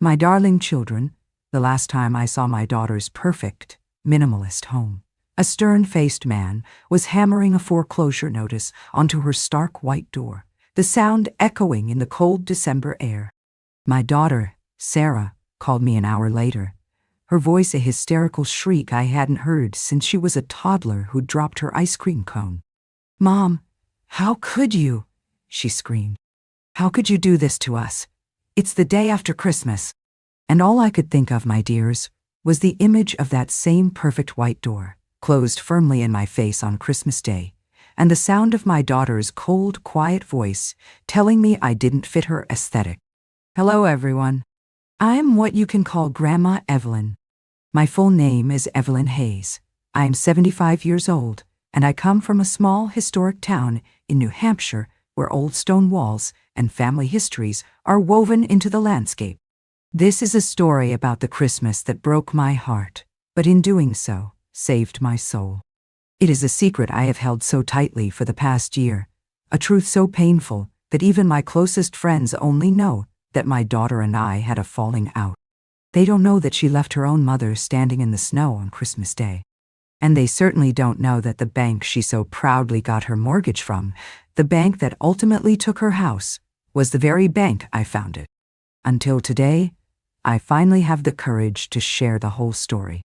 My darling children, the last time I saw my daughter's perfect, minimalist home, a stern-faced man was hammering a foreclosure notice onto her stark white door, the sound echoing in the cold December air. My daughter, Sarah, called me an hour later, her voice a hysterical shriek I hadn't heard since she was a toddler who'd dropped her ice cream cone. "Mom, how could you?" she screamed. "How could you do this to us? It's the day after Christmas." And all I could think of, my dears, was the image of that same perfect white door, closed firmly in my face on Christmas Day, and the sound of my daughter's cold, quiet voice telling me I didn't fit her aesthetic. Hello, everyone. I'm what you can call Grandma Evelyn. My full name is Evelyn Hayes. I'm 75 years old, and I come from a small, historic town in New Hampshire where old stone walls and family histories are woven into the landscape. This is a story about the Christmas that broke my heart, but in doing so, saved my soul. It is a secret I have held so tightly for the past year, a truth so painful that even my closest friends only know that my daughter and I had a falling out. They don't know that she left her own mother standing in the snow on Christmas Day. And they certainly don't know that the bank she so proudly got her mortgage from, the bank that ultimately took her house, was the very bank I founded. Until today, I finally have the courage to share the whole story.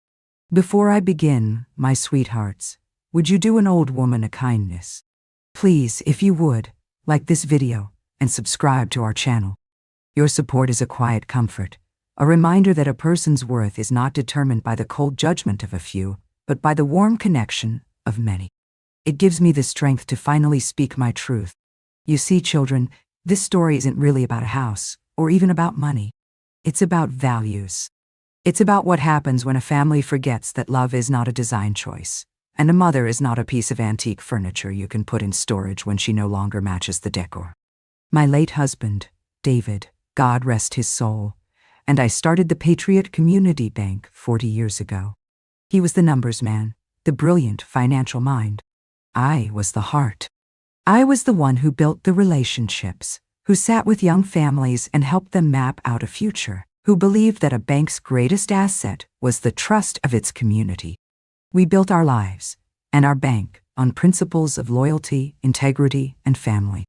Before I begin, my sweethearts, would you do an old woman a kindness? Please, if you would, like this video and subscribe to our channel. Your support is a quiet comfort, a reminder that a person's worth is not determined by the cold judgment of a few, but by the warm connection of many. It gives me the strength to finally speak my truth. You see, children, this story isn't really about a house or even about money. It's about values. It's about what happens when a family forgets that love is not a design choice, and a mother is not a piece of antique furniture you can put in storage when she no longer matches the decor. My late husband, David, God rest his soul, and I started the Patriot Community Bank 40 years ago. He was the numbers man, the brilliant financial mind. I was the heart. I was the one who built the relationships, who sat with young families and helped them map out a future, who believed that a bank's greatest asset was the trust of its community. We built our lives and our bank on principles of loyalty, integrity, and family.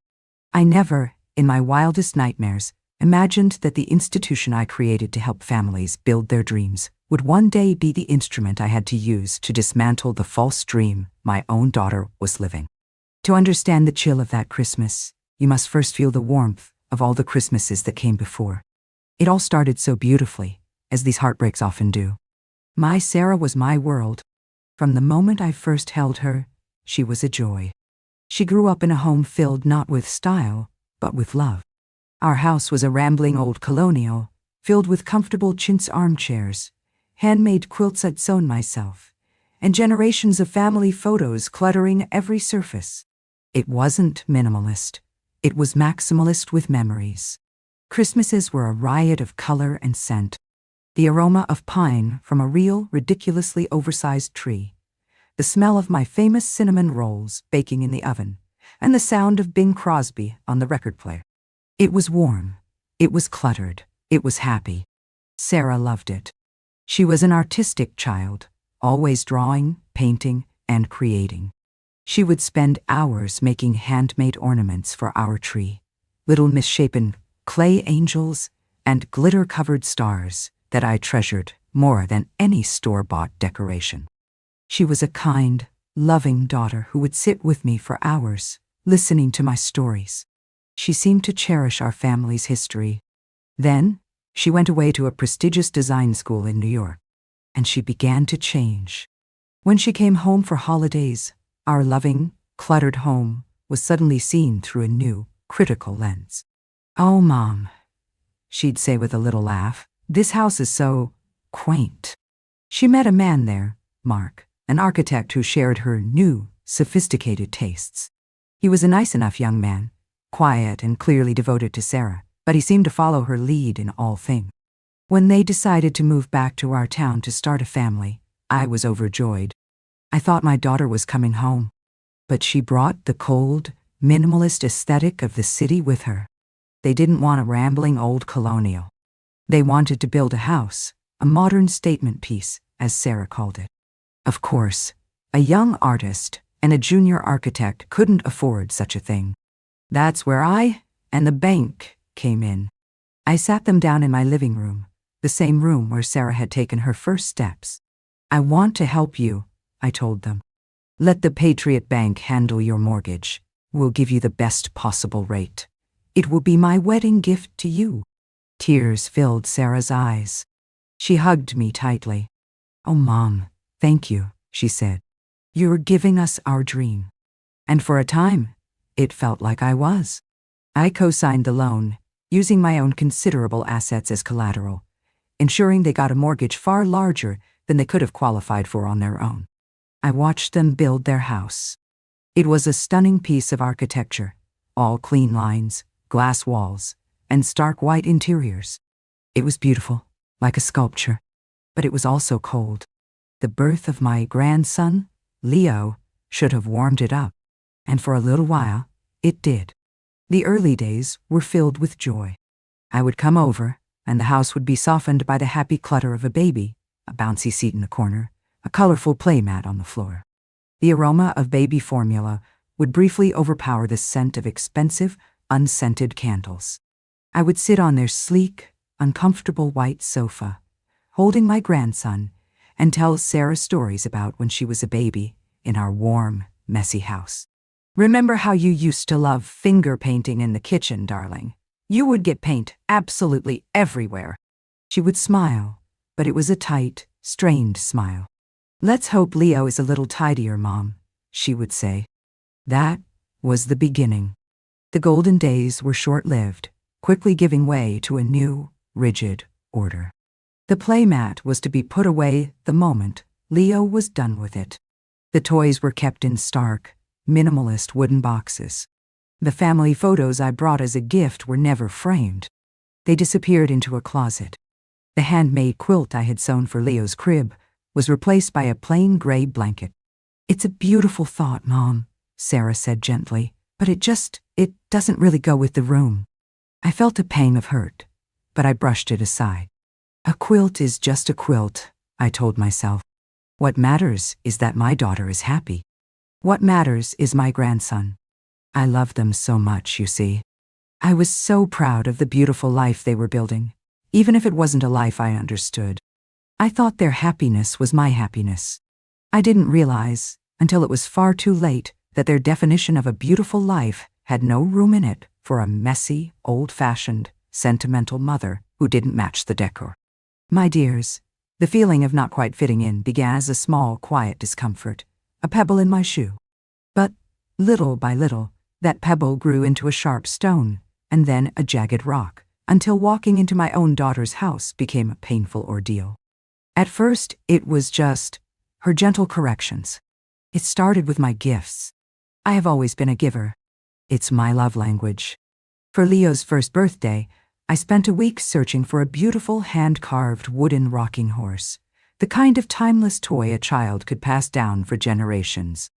I never, in my wildest nightmares, imagined that the institution I created to help families build their dreams would one day be the instrument I had to use to dismantle the false dream my own daughter was living. To understand the chill of that Christmas, you must first feel the warmth of all the Christmases that came before. It all started so beautifully, as these heartbreaks often do. My Sarah was my world. From the moment I first held her, she was a joy. She grew up in a home filled not with style, but with love. Our house was a rambling old colonial, filled with comfortable chintz armchairs, handmade quilts I'd sewn myself, and generations of family photos cluttering every surface. It wasn't minimalist. It was maximalist with memories. Christmases were a riot of color and scent. The aroma of pine from a real, ridiculously oversized tree, the smell of my famous cinnamon rolls baking in the oven, and the sound of Bing Crosby on the record player. It was warm. It was cluttered. It was happy. Sarah loved it. She was an artistic child, always drawing, painting, and creating. She would spend hours making handmade ornaments for our tree, little misshapen clay angels and glitter-covered stars that I treasured more than any store-bought decoration. She was a kind, loving daughter who would sit with me for hours, listening to my stories. She seemed to cherish our family's history. Then, she went away to a prestigious design school in New York, and she began to change. When she came home for holidays, our loving, cluttered home was suddenly seen through a new, critical lens. "Oh, Mom," she'd say with a little laugh, "this house is so quaint." She met a man there, Mark, an architect who shared her new, sophisticated tastes. He was a nice enough young man, quiet and clearly devoted to Sarah, but he seemed to follow her lead in all things. When they decided to move back to our town to start a family, I was overjoyed. I thought my daughter was coming home, but she brought the cold, minimalist aesthetic of the city with her. They didn't want a rambling old colonial. They wanted to build a house, a modern statement piece, as Sarah called it. Of course, a young artist and a junior architect couldn't afford such a thing. That's where I and the bank came in. I sat them down in my living room, the same room where Sarah had taken her first steps. I want to help you, I told them. Let the Patriot Bank handle your mortgage. We'll give you the best possible rate. It will be my wedding gift to you. Tears filled Sarah's eyes. She hugged me tightly. Oh, Mom, thank you, she said. You're giving us our dream. And for a time, it felt like I was. I co-signed the loan, using my own considerable assets as collateral, ensuring they got a mortgage far larger than they could have qualified for on their own. I watched them build their house. It was a stunning piece of architecture, all clean lines, glass walls, and stark white interiors. It was beautiful, like a sculpture, but it was also cold. The birth of my grandson, Leo, should have warmed it up, and for a little while, it did. The early days were filled with joy. I would come over, and the house would be softened by the happy clutter of a baby, a bouncy seat in the corner, a colorful playmat on the floor. The aroma of baby formula would briefly overpower the scent of expensive, unscented candles. I would sit on their sleek, uncomfortable white sofa, holding my grandson, and tell Sarah stories about when she was a baby in our warm, messy house. Remember how you used to love finger painting in the kitchen, darling? You would get paint absolutely everywhere. She would smile, but it was a tight, strained smile. Let's hope Leo is a little tidier, Mom, she would say. That was the beginning. The golden days were short-lived, quickly giving way to a new, rigid order. The playmat was to be put away the moment Leo was done with it. The toys were kept in stark, minimalist wooden boxes. The family photos I brought as a gift were never framed. They disappeared into a closet. The handmade quilt I had sewn for Leo's crib was replaced by a plain gray blanket. It's a beautiful thought, Mom, Sarah said gently, but it doesn't really go with the room. I felt a pang of hurt, but I brushed it aside. A quilt is just a quilt, I told myself. What matters is that my daughter is happy. What matters is my grandson. I love them so much, you see. I was so proud of the beautiful life they were building, even if it wasn't a life I understood. I thought their happiness was my happiness. I didn't realize, until it was far too late, that their definition of a beautiful life had no room in it for a messy, old-fashioned, sentimental mother who didn't match the decor. My dears, the feeling of not quite fitting in began as a small, quiet discomfort, a pebble in my shoe. But, little by little, that pebble grew into a sharp stone, and then a jagged rock, until walking into my own daughter's house became a painful ordeal. At first, it was just her gentle corrections. It started with my gifts. I have always been a giver. It's my love language. For Leo's first birthday, I spent a week searching for a beautiful hand-carved wooden rocking horse, the kind of timeless toy a child could pass down for generations.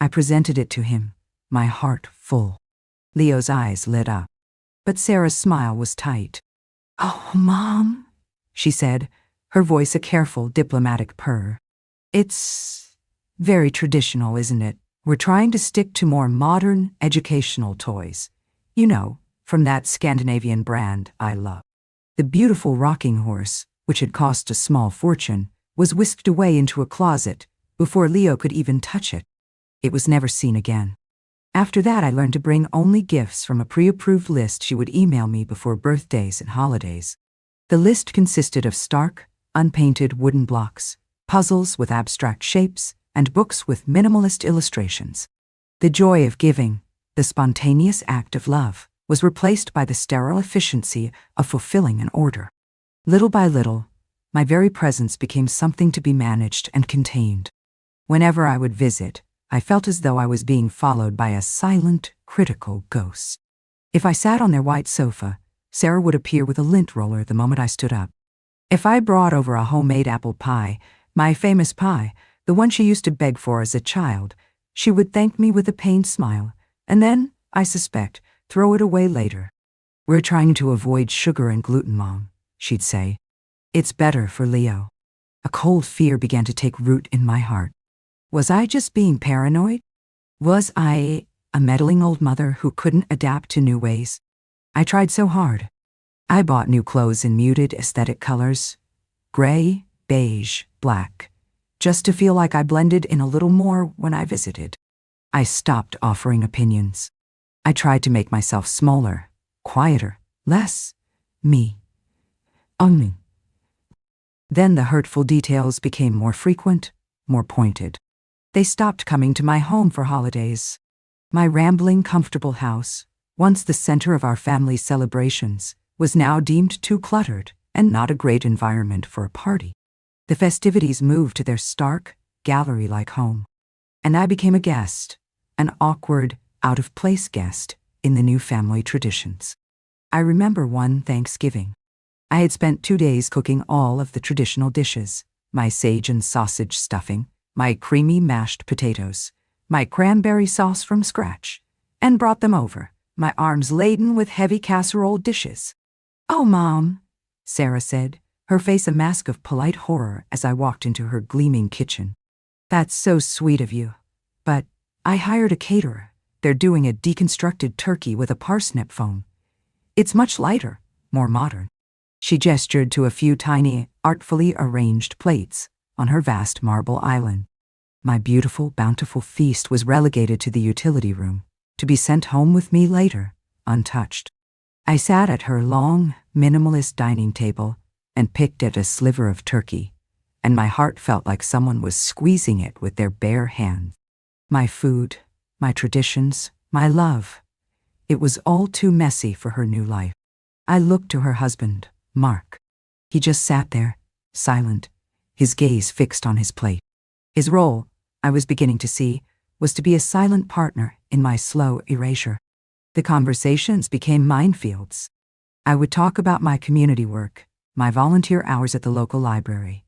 I presented it to him, my heart full. Leo's eyes lit up, but Sarah's smile was tight. "Oh, Mom," she said, her voice a careful, diplomatic purr. "It's very traditional, isn't it? We're trying to stick to more modern, educational toys. You know, from that Scandinavian brand I love." The beautiful rocking horse, which had cost a small fortune, was whisked away into a closet before Leo could even touch it. It was never seen again. After that, I learned to bring only gifts from a pre-approved list she would email me before birthdays and holidays. The list consisted of stark, unpainted wooden blocks, puzzles with abstract shapes, and books with minimalist illustrations. The joy of giving, the spontaneous act of love, was replaced by the sterile efficiency of fulfilling an order. Little by little, my very presence became something to be managed and contained. Whenever I would visit, I felt as though I was being followed by a silent, critical ghost. If I sat on their white sofa, Sarah would appear with a lint roller the moment I stood up. If I brought over a homemade apple pie, my famous pie, the one she used to beg for as a child, she would thank me with a pained smile, and then, I suspect, throw it away later. "We're trying to avoid sugar and gluten, Mom," she'd say. It's better for Leo. A cold fear began to take root in my heart. Was I just being paranoid? Was I a meddling old mother who couldn't adapt to new ways? I tried so hard. I bought new clothes in muted aesthetic colors, gray, beige, black, just to feel like I blended in a little more when I visited. I stopped offering opinions. I tried to make myself smaller, quieter, less me. Then the hurtful details became more frequent, more pointed. They stopped coming to my home for holidays. My rambling, comfortable house, once the center of our family's celebrations, was now deemed too cluttered and not a great environment for a party. The festivities moved to their stark, gallery-like home, and I became a guest, an awkward, out-of-place guest in the new family traditions. I remember one Thanksgiving. I had spent 2 days cooking all of the traditional dishes, my sage and sausage stuffing, my creamy mashed potatoes, my cranberry sauce from scratch, and brought them over, my arms laden with heavy casserole dishes. "Oh, Mom," Sarah said, her face a mask of polite horror as I walked into her gleaming kitchen. "That's so sweet of you. But I hired a caterer. They're doing a deconstructed turkey with a parsnip foam. It's much lighter, more modern." She gestured to a few tiny, artfully arranged plates on her vast marble island. My beautiful, bountiful feast was relegated to the utility room, to be sent home with me later, untouched. I sat at her long, minimalist dining table and picked at a sliver of turkey, and my heart felt like someone was squeezing it with their bare hands. My food, my traditions, my love. It was all too messy for her new life. I looked to her husband, Mark. He just sat there, silent, his gaze fixed on his plate. His role, I was beginning to see, was to be a silent partner in my slow erasure. The conversations became minefields. I would talk about my community work, my volunteer hours at the local library,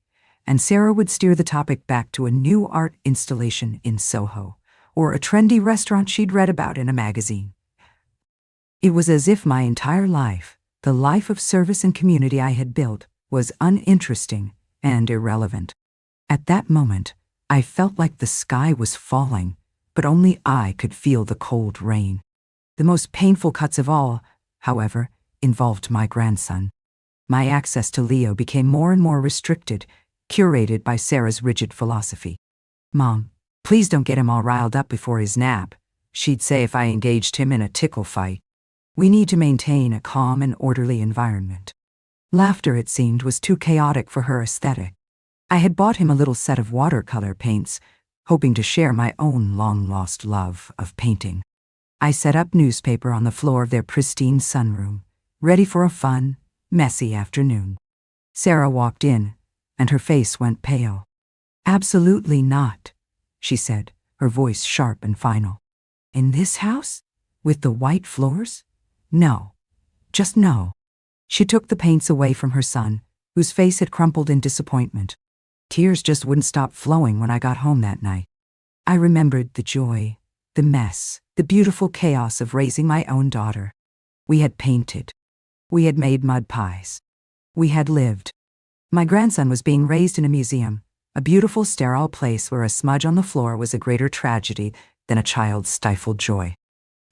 and Sarah would steer the topic back to a new art installation in Soho, or a trendy restaurant she'd read about in a magazine. It was as if my entire life, the life of service and community I had built, was uninteresting and irrelevant. At that moment, I felt like the sky was falling, but only I could feel the cold rain. The most painful cuts of all, however, involved my grandson. My access to Leo became more and more restricted, curated by Sarah's rigid philosophy. "Mom, please don't get him all riled up before his nap," she'd say if I engaged him in a tickle fight. "We need to maintain a calm and orderly environment." Laughter, it seemed, was too chaotic for her aesthetic. I had bought him a little set of watercolor paints, hoping to share my own long-lost love of painting. I set up newspaper on the floor of their pristine sunroom, ready for a fun, messy afternoon. Sarah walked in, and her face went pale. "Absolutely not," she said, her voice sharp and final. "In this house? With the white floors? No. Just no." She took the paints away from her son, whose face had crumpled in disappointment. Tears just wouldn't stop flowing when I got home that night. I remembered the joy, the mess, the beautiful chaos of raising my own daughter. We had painted. We had made mud pies. We had lived. My grandson was being raised in a museum, a beautiful sterile place where a smudge on the floor was a greater tragedy than a child's stifled joy.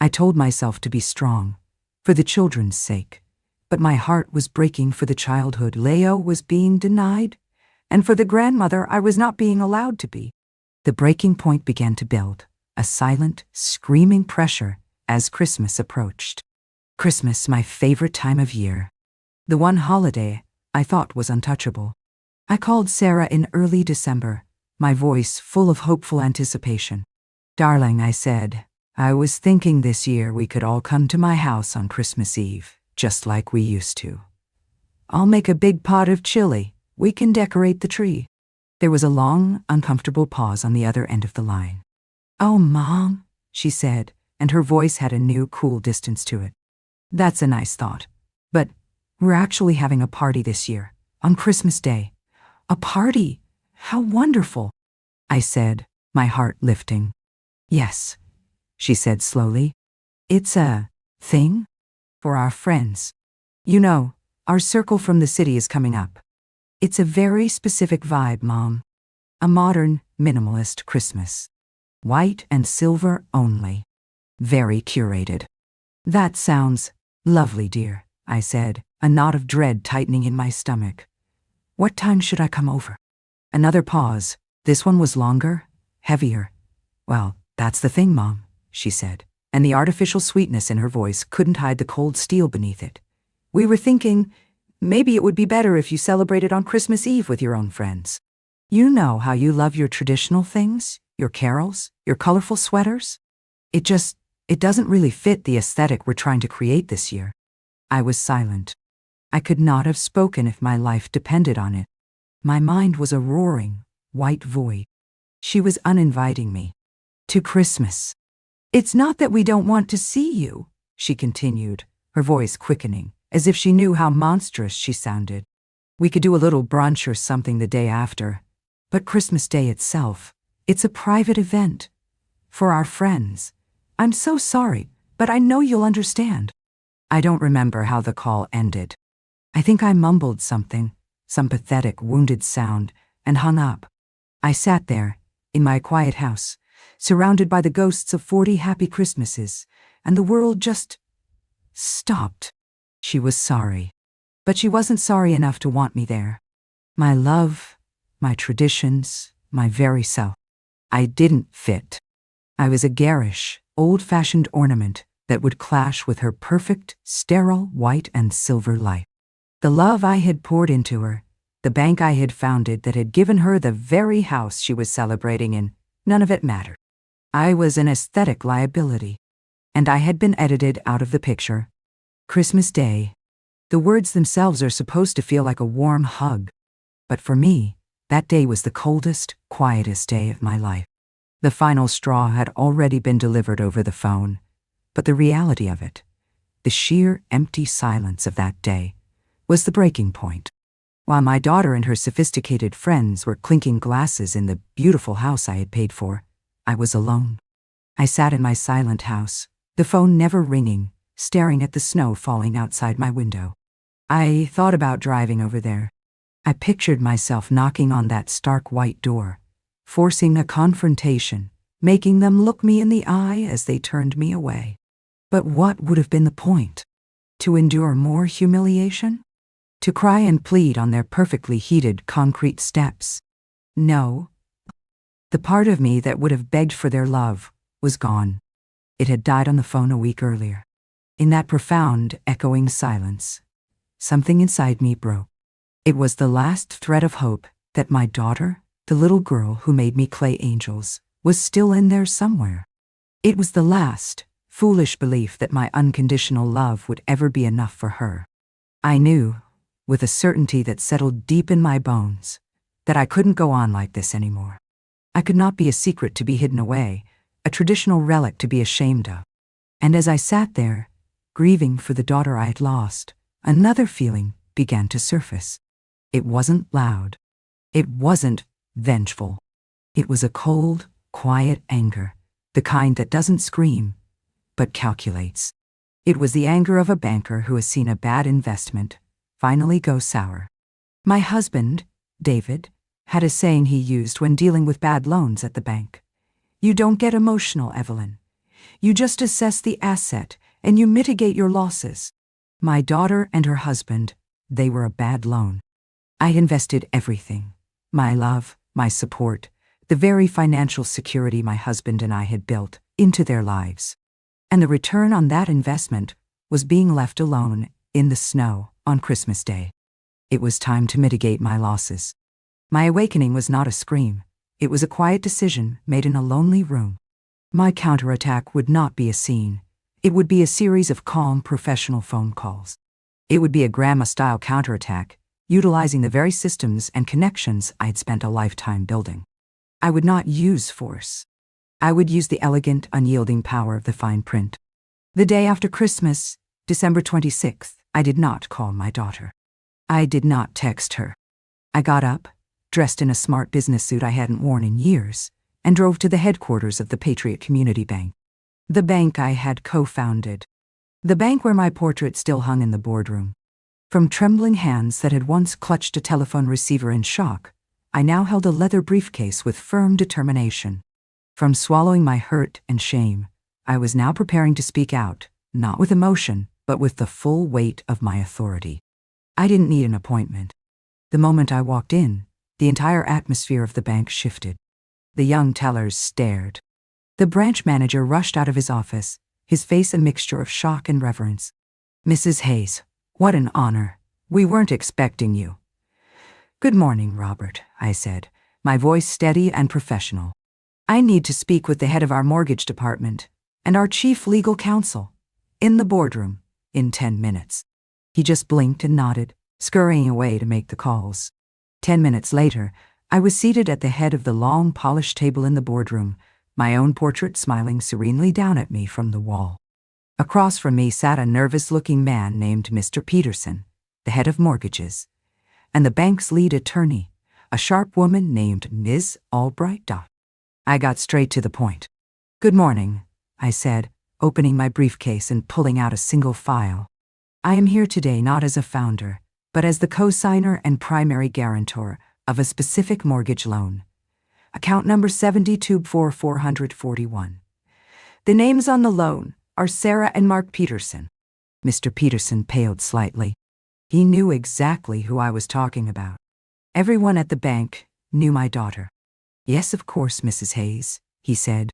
I told myself to be strong, for the children's sake, but my heart was breaking for the childhood Leo was being denied, and for the grandmother I was not being allowed to be. The breaking point began to build, a silent, screaming pressure as Christmas approached. Christmas, my favorite time of year. The one holiday I thought was untouchable. I called Sarah in early December, my voice full of hopeful anticipation. "Darling," I said, "I was thinking this year we could all come to my house on Christmas Eve, just like we used to. I'll make a big pot of chili. We can decorate the tree." There was a long, uncomfortable pause on the other end of the line. "Oh, Mom," she said, and her voice had a new, cool distance to it. "That's a nice thought. But we're actually having a party this year, on Christmas Day. A party? How wonderful," I said, my heart lifting. "Yes," she said slowly. "It's a thing for our friends. You know, Our circle from the city is coming up. It's a very specific vibe, Mom. A modern, minimalist Christmas. White and silver only. Very curated. That sounds lovely, dear, I said, a knot of dread tightening in my stomach. What time should I come over? Another pause. This one was longer, heavier. Well, that's the thing, Mom, she said, and the artificial sweetness in her voice couldn't hide the cold steel beneath it. We were thinking, maybe it would be better if you celebrated on Christmas Eve with your own friends. You know how you love your traditional things, your carols, your colorful sweaters? It doesn't really fit the aesthetic we're trying to create this year. I was silent. I could not have spoken if my life depended on it. My mind was a roaring, white void. She was uninviting me. To Christmas. It's not that we don't want to see you, she continued, her voice quickening, as if she knew how monstrous she sounded. We could do a little brunch or something the day after. But Christmas Day itself, it's a private event. For our friends. I'm so sorry, but I know you'll understand. I don't remember how the call ended. I think I mumbled something, some pathetic, wounded sound, and hung up. I sat there, in my quiet house, surrounded by the ghosts of 40 happy Christmases, and the world just stopped. She was sorry. But she wasn't sorry enough to want me there. My love, my traditions, my very self. I didn't fit. I was a garish, old-fashioned ornament that would clash with her perfect, sterile white and silver life. The love I had poured into her, the bank I had founded that had given her the very house she was celebrating in, none of it mattered. I was an aesthetic liability, and I had been edited out of the picture. Christmas Day. The words themselves are supposed to feel like a warm hug. But for me, that day was the coldest, quietest day of my life. The final straw had already been delivered over the phone, but the reality of it, the sheer empty silence of that day, was the breaking point. While my daughter and her sophisticated friends were clinking glasses in the beautiful house I had paid for, I was alone. I sat in my silent house, the phone never ringing, staring at the snow falling outside my window. I thought about driving over there. I pictured myself knocking on that stark white door, forcing a confrontation, making them look me in the eye as they turned me away. But what would have been the point? To endure more humiliation? To cry and plead on their perfectly heated concrete steps? No. The part of me that would have begged for their love was gone. It had died on the phone a week earlier. In that profound, echoing silence, something inside me broke. It was the last thread of hope that my daughter, the little girl who made me clay angels, was still in there somewhere. It was the last, foolish belief that my unconditional love would ever be enough for her. I knew, with a certainty that settled deep in my bones, that I couldn't go on like this anymore. I could not be a secret to be hidden away, a traditional relic to be ashamed of. And as I sat there, grieving for the daughter I had lost, another feeling began to surface. It wasn't loud. It wasn't vengeful. It was a cold, quiet anger, the kind that doesn't scream, but calculates. It was the anger of a banker who has seen a bad investment finally go sour. My husband, David, had a saying he used when dealing with bad loans at the bank. You don't get emotional, Evelyn. You just assess the asset and you mitigate your losses. My daughter and her husband, they were a bad loan. I invested everything, my love, my support, the very financial security my husband and I had built, into their lives. And the return on that investment was being left alone in the snow on Christmas Day. It was time to mitigate my losses. My awakening was not a scream. It was a quiet decision made in a lonely room. My counterattack would not be a scene. It would be a series of calm, professional phone calls. It would be a grandma-style counterattack, utilizing the very systems and connections I'd spent a lifetime building. I would not use force. I would use the elegant, unyielding power of the fine print. The day after Christmas, December 26th, I did not call my daughter. I did not text her. I got up, dressed in a smart business suit I hadn't worn in years, and drove to the headquarters of the Patriot Community Bank. The bank I had co-founded. The bank where my portrait still hung in the boardroom. From trembling hands that had once clutched a telephone receiver in shock, I now held a leather briefcase with firm determination. From swallowing my hurt and shame, I was now preparing to speak out, not with emotion, but with the full weight of my authority. I didn't need an appointment. The moment I walked in, the entire atmosphere of the bank shifted. The young tellers stared. The branch manager rushed out of his office, his face a mixture of shock and reverence. "Mrs. Hayes, what an honor. We weren't expecting you." "Good morning, Robert," I said, my voice steady and professional. "I need to speak with the head of our mortgage department and our chief legal counsel in the boardroom in 10 minutes. He just blinked and nodded, scurrying away to make the calls. 10 minutes later, I was seated at the head of the long, polished table in the boardroom, my own portrait smiling serenely down at me from the wall. Across from me sat a nervous-looking man named Mr. Peterson, the head of mortgages, and the bank's lead attorney, a sharp woman named Ms. Albright. I got straight to the point. "Good morning," I said, opening my briefcase and pulling out a single file. "I am here today not as a founder, but as the co-signer and primary guarantor of a specific mortgage loan. Account number 724441. The names on the loan are Sarah and Mark Peterson." Mr. Peterson paled slightly. He knew exactly who I was talking about. Everyone at the bank knew my daughter. "Yes, of course, Mrs. Hayes," he said.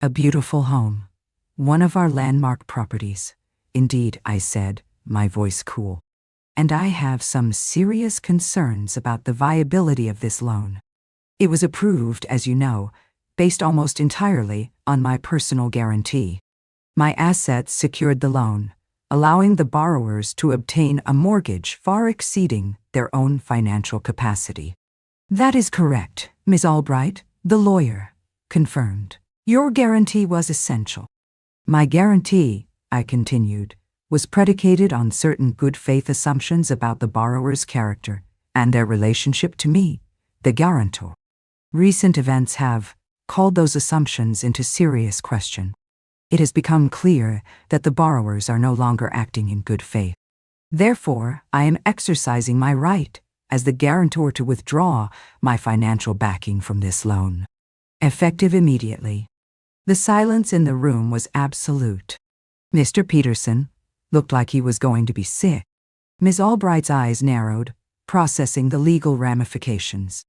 "A beautiful home. One of our landmark properties." "Indeed," I said, my voice cool. "And I have some serious concerns about the viability of this loan. It was approved, as you know, based almost entirely on my personal guarantee. My assets secured the loan, allowing the borrowers to obtain a mortgage far exceeding their own financial capacity." "That is correct, Ms. Albright," the lawyer confirmed. "Your guarantee was essential." "My guarantee," I continued, "was predicated on certain good faith assumptions about the borrower's character and their relationship to me, the guarantor. Recent events have called those assumptions into serious question. It has become clear that the borrowers are no longer acting in good faith. Therefore, I am exercising my right as the guarantor to withdraw my financial backing from this loan, effective immediately." The silence in the room was absolute. Mr. Peterson looked like he was going to be sick. Ms. Albright's eyes narrowed, processing the legal ramifications.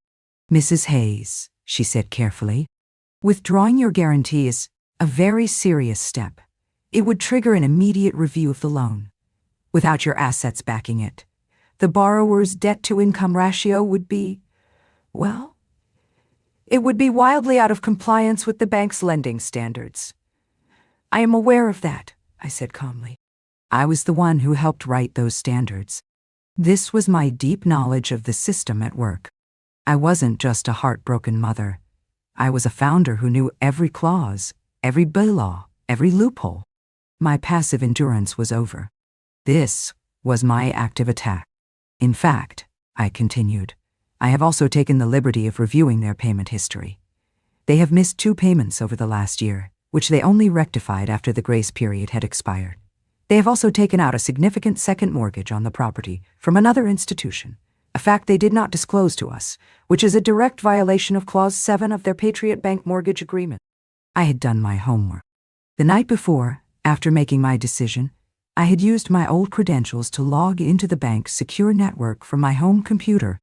"Mrs. Hayes," she said carefully, "withdrawing your guarantee is a very serious step. It would trigger an immediate review of the loan. Without your assets backing it, the borrower's debt-to-income ratio would be, well, it would be wildly out of compliance with the bank's lending standards." "I am aware of that," I said calmly. I was the one who helped write those standards. This was my deep knowledge of the system at work. I wasn't just a heartbroken mother. I was a founder who knew every clause, every bylaw, every loophole. My passive endurance was over. This was my active attack. "In fact," I continued, "I have also taken the liberty of reviewing their payment history. They have missed 2 payments over the last year, which they only rectified after the grace period had expired. They have also taken out a significant second mortgage on the property from another institution, a fact they did not disclose to us, which is a direct violation of Clause 7 of their Patriot Bank mortgage agreement." I had done my homework. The night before, after making my decision, I had used my old credentials to log into the bank's secure network from my home computer.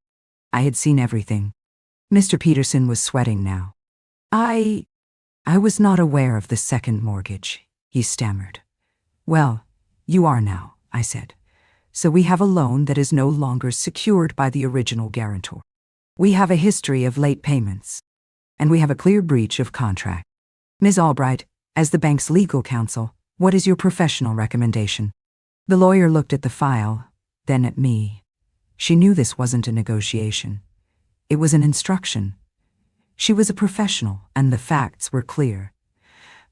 I had seen everything. Mr. Peterson was sweating now. I was not aware of the second mortgage," he stammered. "Well, you are now," I said. "So we have a loan that is no longer secured by the original guarantor. We have a history of late payments, and we have a clear breach of contract. Ms. Albright, as the bank's legal counsel, what is your professional recommendation?" The lawyer looked at the file, then at me. She knew this wasn't a negotiation. It was an instruction. She was a professional, and the facts were clear.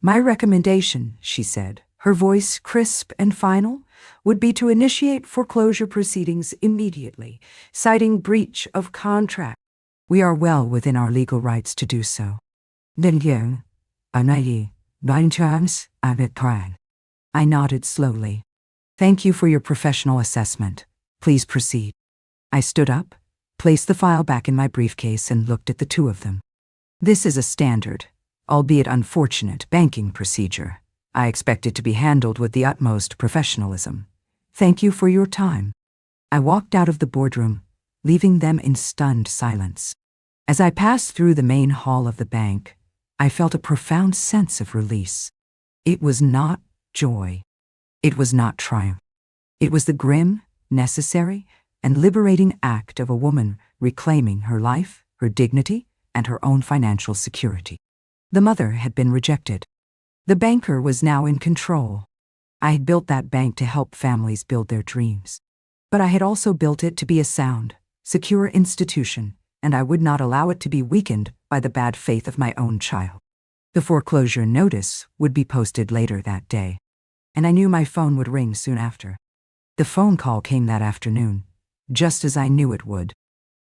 "My recommendation," she said, her voice crisp and final, "would be to initiate foreclosure proceedings immediately, citing breach of contract. We are well within our legal rights to do so." I nodded slowly. "Thank you for your professional assessment. Please proceed. I stood up, placed the file back in my briefcase, and looked at the two of them. This is a standard, albeit unfortunate, banking procedure. I expect it to be handled with the utmost professionalism. Thank you for your time. I walked out of the boardroom, leaving them in stunned silence. As I passed through the main hall of the bank, I felt a profound sense of release. It was not joy. It was not triumph. It was the grim, necessary, and liberating act of a woman reclaiming her life, her dignity, and her own financial security. The mother had been rejected. The banker was now in control. I had built that bank to help families build their dreams. But I had also built it to be a sound, secure institution, and I would not allow it to be weakened by the bad faith of my own child. The foreclosure notice would be posted later that day, and I knew my phone would ring soon after. The phone call came that afternoon, just as I knew it would.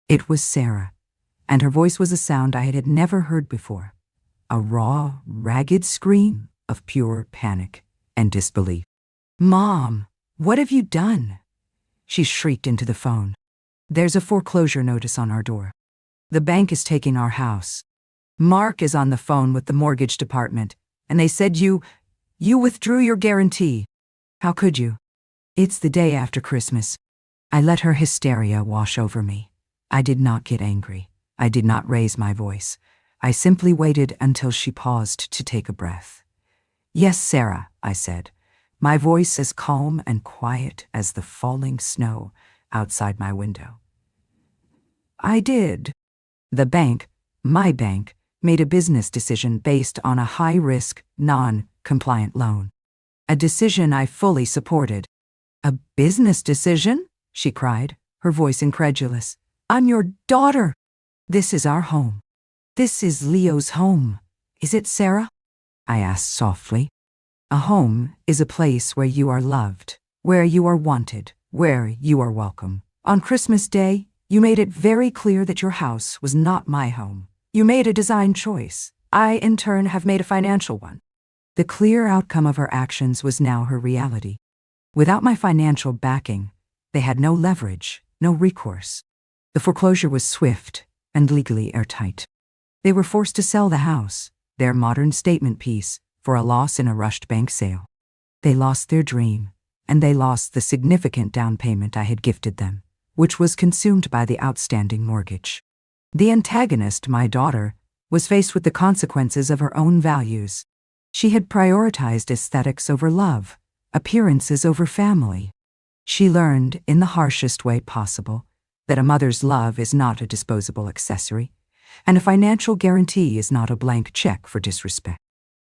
It was Sarah, and her voice was a sound I had never heard before. A raw, ragged scream of pure panic and disbelief. "Mom, what have you done?" She shrieked into the phone. "There's a foreclosure notice on our door. The bank is taking our house. Mark is on the phone with the mortgage department, and they said you withdrew your guarantee. How could you? It's the day after Christmas." I let her hysteria wash over me. I did not get angry. I did not raise my voice. I simply waited until she paused to take a breath. "Yes, Sarah," I said, my voice as calm and quiet as the falling snow outside my window. "I did. The bank, my bank, made a business decision based on a high-risk, non-compliant loan. A decision I fully supported." "A business decision?" she cried, her voice incredulous. "I'm your daughter. This is our home. This is Leo's home. Is it, Sarah?" I asked softly. "A home is a place where you are loved, where you are wanted, where you are welcome. On Christmas Day, you made it very clear that your house was not my home. You made a design choice. I, in turn, have made a financial one." The clear outcome of her actions was now her reality. Without my financial backing, they had no leverage, no recourse. The foreclosure was swift and legally airtight. They were forced to sell the house, their modern statement piece, for a loss in a rushed bank sale. They lost their dream, and they lost the significant down payment I had gifted them, which was consumed by the outstanding mortgage. The antagonist, my daughter, was faced with the consequences of her own values. She had prioritized aesthetics over love, appearances over family. She learned, in the harshest way possible, that a mother's love is not a disposable accessory, and a financial guarantee is not a blank check for disrespect.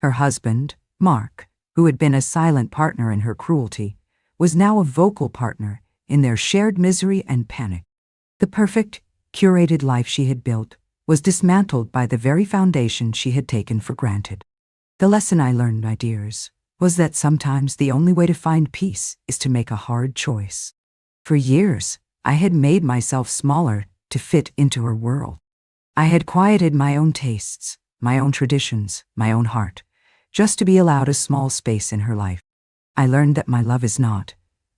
Her husband, Mark, who had been a silent partner in her cruelty, was now a vocal partner in their shared misery and panic. The perfect, curated life she had built was dismantled by the very foundation she had taken for granted. The lesson I learned, my dears, was that sometimes the only way to find peace is to make a hard choice. For years, I had made myself smaller to fit into her world. I had quieted my own tastes, my own traditions, my own heart, just to be allowed a small space in her life. I learned that my love is not,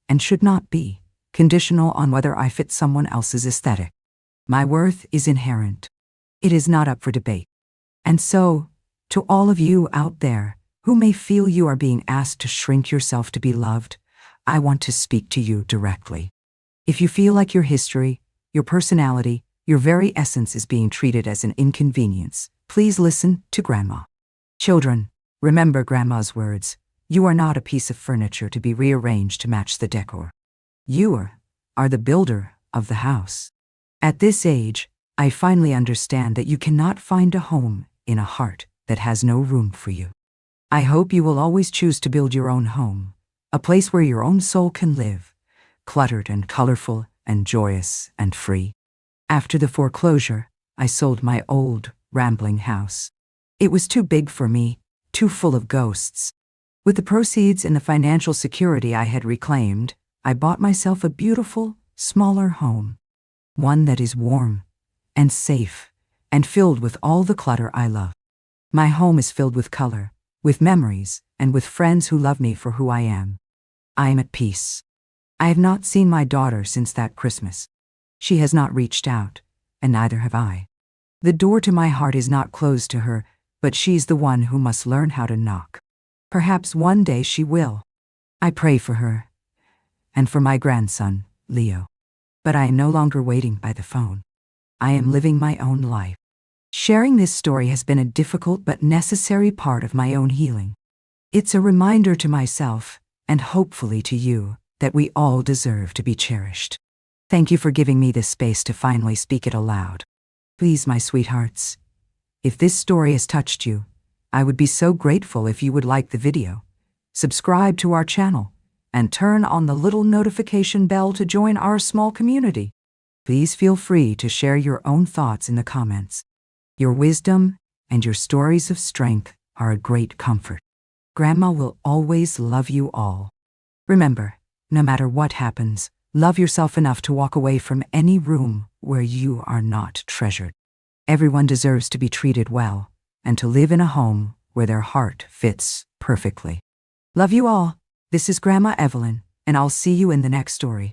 and should not be, conditional on whether I fit someone else's aesthetic. My worth is inherent. It is not up for debate. And so, to all of you out there who may feel you are being asked to shrink yourself to be loved, I want to speak to you directly. If you feel like your history, your personality, your very essence is being treated as an inconvenience, please listen to Grandma. Children, remember Grandma's words. You are not a piece of furniture to be rearranged to match the decor. You are the builder of the house. At this age, I finally understand that you cannot find a home in a heart that has no room for you. I hope you will always choose to build your own home, a place where your own soul can live, cluttered and colorful and joyous and free. After the foreclosure, I sold my old, rambling house. It was too big for me, too full of ghosts. With the proceeds and the financial security I had reclaimed, I bought myself a beautiful, smaller home. One that is warm and safe and filled with all the clutter I love. My home is filled with color, with memories, and with friends who love me for who I am. I am at peace. I have not seen my daughter since that Christmas. She has not reached out, and neither have I. The door to my heart is not closed to her, but she's the one who must learn how to knock. Perhaps one day she will. I pray for her, and for my grandson, Leo. But I am no longer waiting by the phone. I am living my own life. Sharing this story has been a difficult but necessary part of my own healing. It's a reminder to myself, and hopefully to you, that we all deserve to be cherished. Thank you for giving me this space to finally speak it aloud. Please, my sweethearts, if this story has touched you, I would be so grateful if you would like the video, subscribe to our channel, and turn on the little notification bell to join our small community. Please feel free to share your own thoughts in the comments. Your wisdom and your stories of strength are a great comfort. Grandma will always love you all. Remember, no matter what happens, love yourself enough to walk away from any room where you are not treasured. Everyone deserves to be treated well and to live in a home where their heart fits perfectly. Love you all. This is Grandma Evelyn, and I'll see you in the next story.